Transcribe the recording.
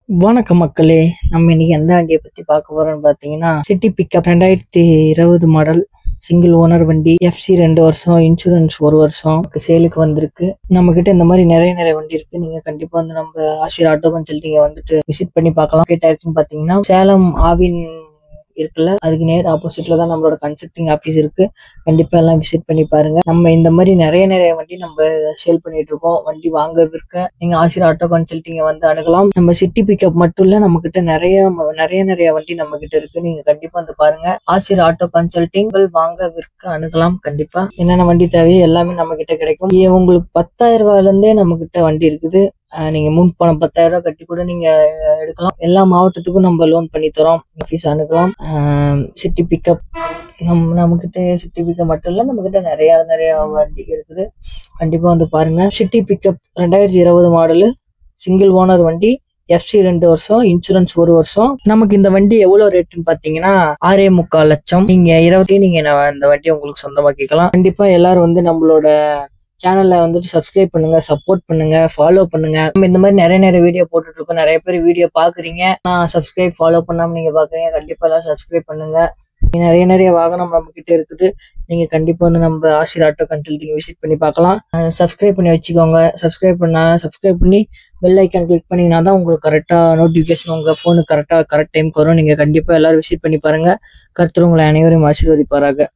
வணக்கம் மக்களே. நம்ம இன்னைக்கு எந்த வண்டியை பத்தி பார்க்க போறோம்னு பார்த்தீங்கன்னா, city pickup 2020 model single owner வண்டி. எஃப்சி 2 வருஷம், இன்சூரன்ஸ் 1 வருஷம் சேலுக்கு வந்திருக்கு. நம்ம கிட்ட இந்த மாதிரி நிறைய வண்டி இருக்கு. நீங்க கண்டிப்பா வந்து நம்ம ஆஷிர் ஆட்டோ கன்சல்டிங்க வந்துட்டு விசிட் பண்ணி பார்க்கலாம். கேட்டா இருக்குன்னு பாத்தீங்கன்னா, சேலம் ஆவின் இருக்குல்ல, அதுக்கு நேர் ஆப்போசிட்ல தான் நம்மளோட கன்சல்டிங் ஆஃபீஸ் இருக்கு. கண்டிப்பா எல்லாம் விசிட் பண்ணி பாருங்க. நம்ம இந்த மாதிரி நிறைய வண்டி நம்ம சேல் பண்ணிட்டு இருக்கோம். வண்டி வாங்க விற்க நீங்க ஆசிர் ஆட்டோ கன்சல்டிங்க வந்து அணுகலாம். நம்ம சிட்டி பிக்கப் மட்டும் இல்ல, நம்ம கிட்ட நிறைய வண்டி நம்ம கிட்ட இருக்கு. நீங்க கண்டிப்பா வந்து பாருங்க. ஆசிர் ஆட்டோ கன்சல்டிங் வாங்க விற்க அணுகலாம். கண்டிப்பா என்னென்ன வண்டி தேவையோ எல்லாமே நம்ம கிட்ட கிடைக்கும். உங்களுக்கு 10,000 ரூபாயில இருந்தே நம்ம கிட்ட வண்டி இருக்குது. நீங்க முன் பணம் 10,000 ரூபாய் கட்டி கூட நீங்க எடுக்கலாம். எல்லா மாவட்டத்துக்கும் நம்ம லோன் பண்ணி தரோம். ஆஃபீஸ் அணுகலாம். சிட்டி பிக்கப் நம்ம கிட்ட சிட்டி பிக்கப் மட்டும் இல்ல, நம்ம கிட்ட நிறைய வண்டி இருக்குது. கண்டிப்பா வந்து பாருங்க. City pickup 2020 model single owner வண்டி. எஃப்சி 2 வருஷம், இன்சூரன்ஸ் 1 வருஷம். நமக்கு இந்த வண்டி எவ்வளவு ரேட்டுன்னு பாத்தீங்கன்னா 6.25 லட்சம். நீங்க இந்த வண்டியை உங்களுக்கு சொந்தமாக்கிக்கலாம். கண்டிப்பா எல்லாரும் வந்து நம்மளோட சேனல்ல வந்துட்டு சப்ஸ்கிரைப் பண்ணுங்க, சப்போர்ட் பண்ணுங்க, ஃபாலோ பண்ணுங்க. நம்ம இந்த மாதிரி நிறைய வீடியோ போட்டுட்டு இருக்கோம். நிறைய பேர் வீடியோ பாக்குறீங்க, நான் சப்ஸ்கிரைப் ஃபாலோ பண்ணாம நீங்க பாக்குறீங்க. கண்டிப்பா எல்லாம் சப்ஸ்கிரைப் பண்ணுங்க. நிறைய வாகனம் நம்ம கிட்ட இருக்குது. நீங்க கண்டிப்பா வந்து நம்ம ஆஷிர் ஆட்டோ கன்சல்டிங் விசிட் பண்ணி பார்க்கலாம். சப்ஸ்கிரைப் பண்ணி வச்சுக்கோங்க. சப்ஸ்கிரைப் பண்ணி பெல் ஐக்கான் கிளிக் பண்ணீங்கன்னா தான் உங்களுக்கு கரெக்டா நோட்டிபிகேஷன் உங்க போனுக்கு கரெக்ட் டைம்க்கு வரும். நீங்க கண்டிப்பா எல்லாரும் விசிட் பண்ணி பாருங்க. கர்த்தர் உங்களை அனைவரையும் ஆசீர்வதிப்பாராக.